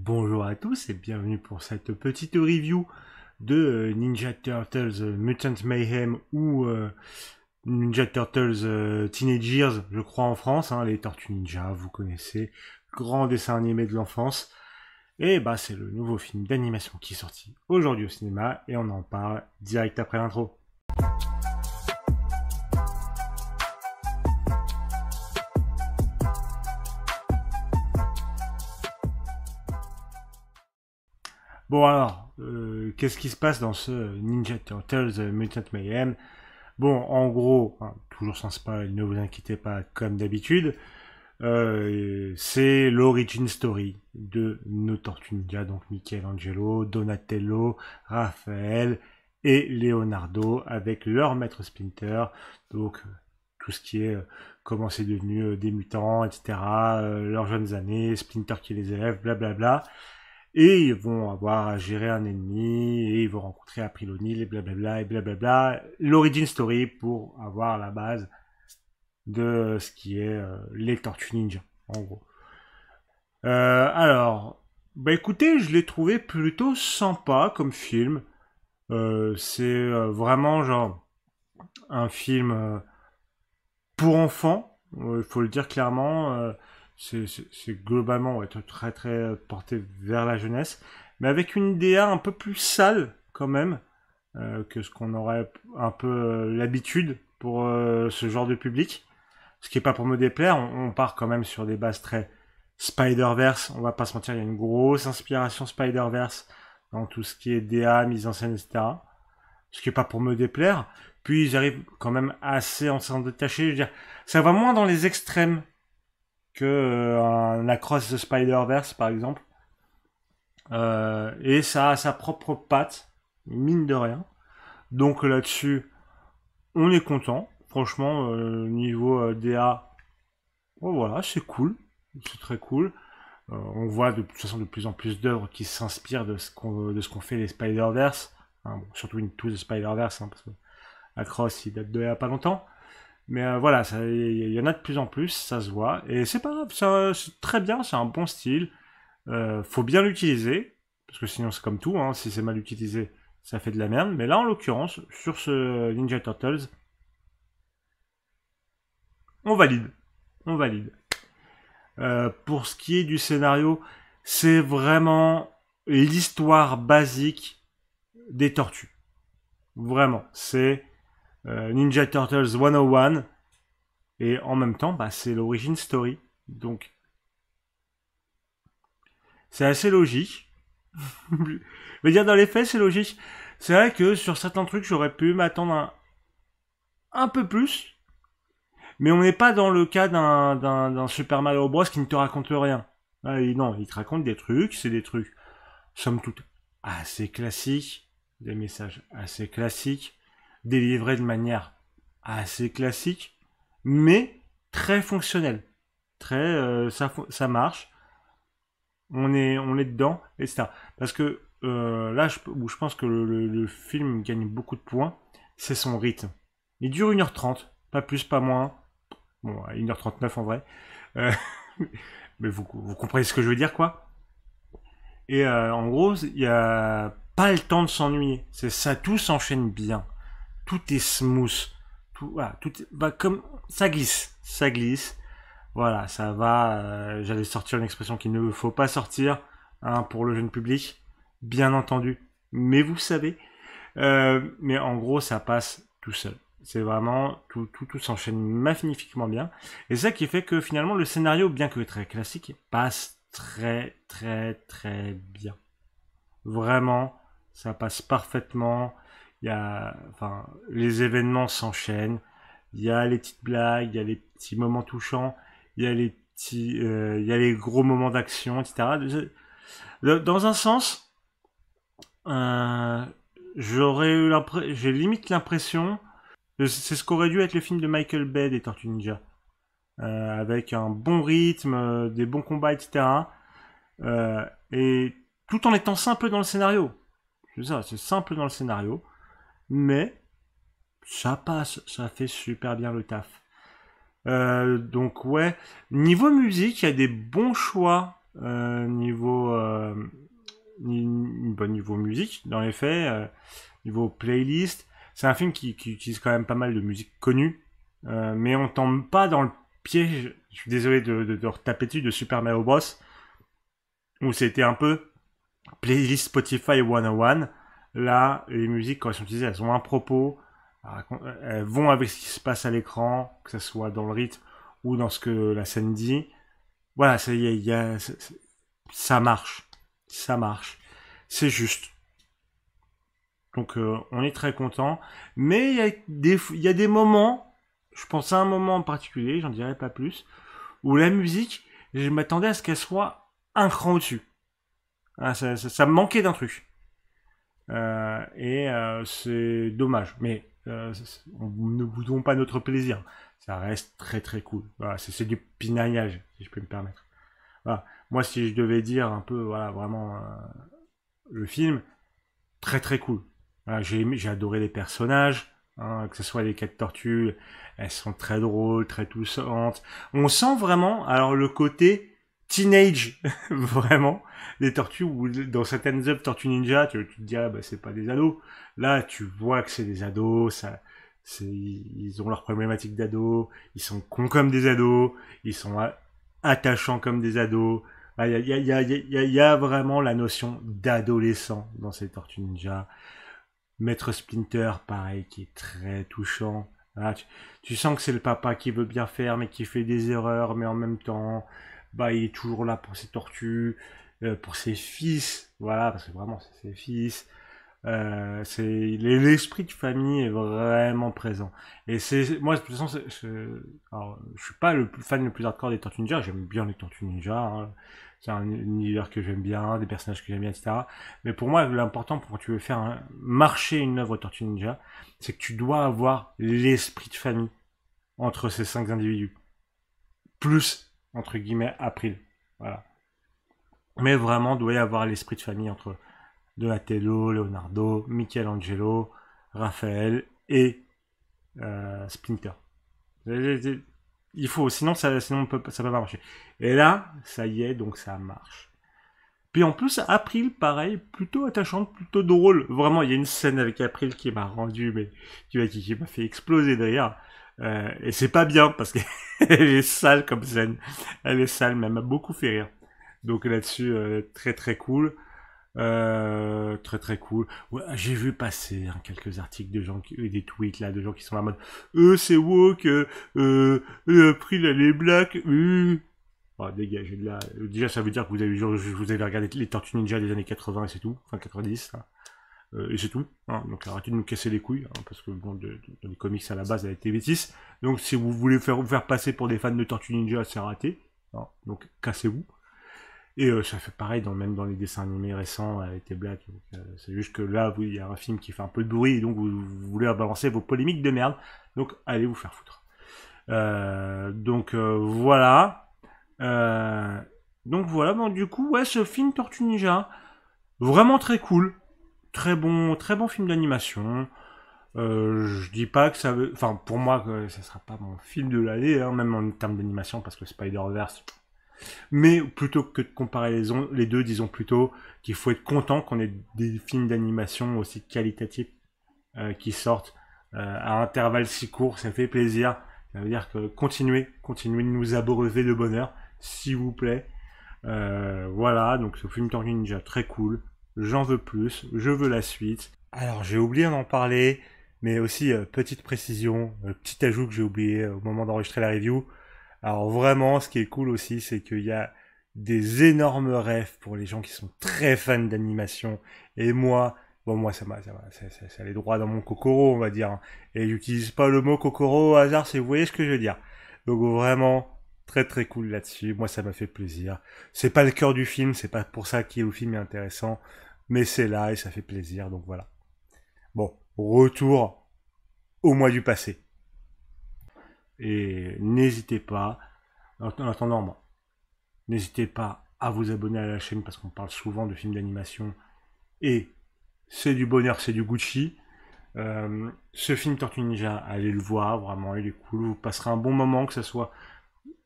Bonjour à tous et bienvenue pour cette petite review de Ninja Turtles Mutant Mayhem ou Ninja Turtles Teenage Years, je crois en France, hein, les Tortues Ninja, vous connaissez, grand dessin animé de l'enfance. Et bah c'est le nouveau film d'animation qui est sorti aujourd'hui au cinéma et on en parle direct après l'intro. Bon alors, qu'est-ce qui se passe dans ce Ninja Turtles Mutant Mayhem? Bon, en gros, hein, toujours sans spoil, ne vous inquiétez pas, comme d'habitude, c'est l'origin story de nos Tortues Ninja, donc Michelangelo, Donatello, Raphaël et Leonardo, avec leur maître Splinter, donc tout ce qui est comment c'est devenu des mutants, etc., leurs jeunes années, Splinter qui les élève, blablabla. Et ils vont avoir à gérer un ennemi, et ils vont rencontrer April O'Neil, et blablabla, et blablabla. L'origin story pour avoir la base de ce qui est les Tortues Ninja, en gros. Alors, bah écoutez, je l'ai trouvé plutôt sympa comme film. C'est vraiment genre un film pour enfants, il faut le dire clairement. C'est globalement ouais, très très porté vers la jeunesse, mais avec une DA un peu plus sale quand même que ce qu'on aurait un peu l'habitude pour ce genre de public. Ce qui est pas pour me déplaire, on part quand même sur des bases très Spider-Verse, on va pas se mentir, il y a une grosse inspiration Spider-Verse dans tout ce qui est DA, mise en scène, etc. Ce qui est pas pour me déplaire. Puis ils arrivent quand même assez en s'en détacher. Je veux dire, ça va moins dans les extrêmes que un Across the Spider-Verse par exemple. Et ça a sa propre patte, mine de rien. Donc là-dessus, on est content. Franchement, niveau DA, oh, voilà, c'est cool. C'est très cool. On voit de toute façon de plus en plus d'œuvres qui s'inspirent de ce qu'on fait les Spider-Verse. Hein, bon, surtout Into the Spider-Verse, hein, parce que Across il date de il y a pas longtemps. Mais voilà, il y en a de plus en plus, ça se voit. Et c'est pas grave, c'est très bien, c'est un bon style. Faut bien l'utiliser, parce que sinon c'est comme tout, hein, si c'est mal utilisé, ça fait de la merde. Mais là, en l'occurrence, sur ce Ninja Turtles, on valide. On valide. Pour ce qui est du scénario, c'est vraiment l'histoire basique des tortues. Vraiment, c'est Ninja Turtles 101 et en même temps bah, c'est l'origin story, donc c'est assez logique. Je veux dire, dans les faits c'est logique. C'est vrai que sur certains trucs j'aurais pu m'attendre un peu plus, mais on n'est pas dans le cas d'un Super Mario Bros qui ne te raconte rien. Non, il te raconte des trucs, c'est des trucs somme toute assez classiques, des messages assez classiques, délivrés de manière assez classique, mais très fonctionnel. Très, ça marche. On est dedans, etc. Parce que là, où je pense que le film gagne beaucoup de points, c'est son rythme. Il dure 1h30, pas plus, pas moins. Bon, 1h39 en vrai. Euh, mais vous comprenez ce que je veux dire, quoi. Et en gros, il n'y a pas le temps de s'ennuyer. C'est ça, tout s'enchaîne bien. Tout est smooth. Tout, voilà, tout bah, comme ça glisse. Ça glisse. Voilà, ça va. J'allais sortir une expression qu'il ne faut pas sortir hein, pour le jeune public, bien entendu. Mais vous savez. Mais en gros, ça passe tout seul. C'est vraiment tout s'enchaîne magnifiquement bien. Et c'est ça qui fait que finalement le scénario, bien que très classique, passe très très très bien. Vraiment, ça passe parfaitement. Il y a, enfin, les événements s'enchaînent. Il y a les petites blagues, il y a les petits moments touchants, il y a il y a les gros moments d'action, etc. Dans un sens, euh, j'ai limite l'impression, c'est ce qu'aurait dû être le film de Michael Bay des Tortues Ninja, avec un bon rythme, des bons combats, etc. Et tout en étant simple dans le scénario. C'est ça, c'est simple dans le scénario, mais ça passe, ça fait super bien le taf. Donc ouais, niveau musique, il y a des bons choix niveau niveau musique, dans les faits, niveau playlist. C'est un film qui utilise quand même pas mal de musique connue, mais on tombe pas dans le piège, je suis désolé de retaper dessus, de Super Mario Bros, où c'était un peu playlist Spotify 101. Là, les musiques, quand elles sont utilisées, elles ont un propos, elles vont avec ce qui se passe à l'écran, que ce soit dans le rythme ou dans ce que la scène dit. Voilà, ça marche. Ça marche. C'est juste. Donc, on est très content. Mais il y a des moments, je pense à un moment en particulier, j'en dirai pas plus, où la musique, je m'attendais à ce qu'elle soit un cran au-dessus. Ah, ça me manquait d'un truc. C'est dommage. Mais ne boudons pas notre plaisir. Ça reste très très cool. Voilà, c'est du pinaillage, si je peux me permettre. Voilà. Moi, si je devais dire un peu, voilà, vraiment le film, très très cool. Voilà, j'ai adoré les personnages, hein, que ce soit les 4 tortues, elles sont très drôles, très touchantes. On sent vraiment, alors le côté teenage, vraiment, des tortues, où dans certaines œuvres Tortues Ninja, tu te dis, ah, bah, c'est pas des ados. Là, tu vois que c'est des ados, ils ont leurs problématiques d'ados, ils sont cons comme des ados, ils sont attachants comme des ados. Il y a vraiment la notion d'adolescent dans ces Tortues Ninja. Maître Splinter, pareil, qui est très touchant. Voilà, tu sens que c'est le papa qui veut bien faire, mais qui fait des erreurs, mais en même temps, bah, il est toujours là pour ses tortues, pour ses fils, voilà, parce que vraiment, c'est ses fils. L'esprit de famille est vraiment présent. Et moi, de toute façon, alors, je suis pas le fan le plus hardcore des Tortues Ninja. J'aime bien les Tortues Ninja, hein. C'est un univers que j'aime bien, des personnages que j'aime bien, etc. Mais pour moi, l'important quand tu veux faire marcher une œuvre Tortue Ninja, c'est que tu dois avoir l'esprit de famille entre ces 5 individus. Plus, entre guillemets, April. Voilà. Mais vraiment, il doit y avoir l'esprit de famille entre Donatello, Leonardo, Michelangelo, Raphaël et Splinter. Il faut, sinon ça peut pas marcher. Et là, ça y est, donc ça marche. Puis en plus, April, pareil, plutôt attachante, plutôt drôle. Vraiment, il y a une scène avec April qui m'a rendu, mais qui m'a fait exploser derrière. Et c'est pas bien parce qu'elle est sale comme scène. Elle est sale, mais elle m'a beaucoup fait rire. Donc là-dessus, très très cool. Très très cool. Ouais, j'ai vu passer quelques articles de gens, des tweets là, de gens qui sont en mode c'est woke, April elle est black. Oh, dégagez de là. Déjà, ça veut dire que vous avez regardé les Tortues Ninja des années 80 et c'est tout. Enfin, 90. Hein. Et c'est tout. Hein. Donc, arrêtez de nous casser les couilles. Hein, parce que, bon, dans les comics, à la base, elle a été bêtise. Donc, si vous voulez vous faire passer pour des fans de Tortues Ninja, c'est raté. Hein. Donc, cassez-vous. Et ça fait pareil, même dans les dessins animés récents avec les blagues. C'est juste que là, il y a un film qui fait un peu de bruit, et donc vous voulez balancer vos polémiques de merde. Donc, allez vous faire foutre. Voilà. Donc voilà, bon, du coup, ouais, ce film Tortue Ninja, vraiment très cool, très bon film d'animation. Je dis pas que ça veut, enfin pour moi, que ça sera pas mon film de l'année, hein, même en termes d'animation, parce que Spider-Verse. Mais plutôt que de comparer les deux, disons plutôt qu'il faut être content qu'on ait des films d'animation aussi qualitatifs qui sortent à intervalles si courts, ça fait plaisir. Ça veut dire que continuez de nous abreuver de bonheur, s'il vous plaît. Voilà, donc ce film Tortue Ninja, très cool. J'en veux plus, je veux la suite. Alors j'ai oublié d'en parler, mais aussi petite précision, petit ajout que j'ai oublié au moment d'enregistrer la review. Alors vraiment, ce qui est cool aussi, c'est qu'il y a des énormes rêves pour les gens qui sont très fans d'animation. Et moi, ça allait droit dans mon cocoro, on va dire. Et j'utilise pas le mot cocoro au hasard, si vous voyez ce que je veux dire. Donc vraiment, très très cool là-dessus. Moi, ça m'a fait plaisir. C'est pas le cœur du film, c'est pas pour ça que le film est intéressant, mais c'est là et ça fait plaisir, donc voilà. Bon, retour au mois du passé. Et n'hésitez pas, en attendant, bon, n'hésitez pas à vous abonner à la chaîne parce qu'on parle souvent de films d'animation et c'est du bonheur, c'est du Gucci. Ce film Tortue Ninja, allez le voir, vraiment, il est cool. Vous passerez un bon moment, que ce soit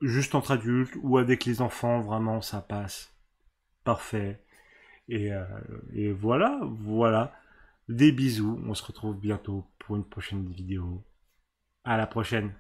juste entre adultes ou avec les enfants, vraiment, ça passe. Parfait. Et voilà, voilà. Des bisous. On se retrouve bientôt pour une prochaine vidéo. À la prochaine.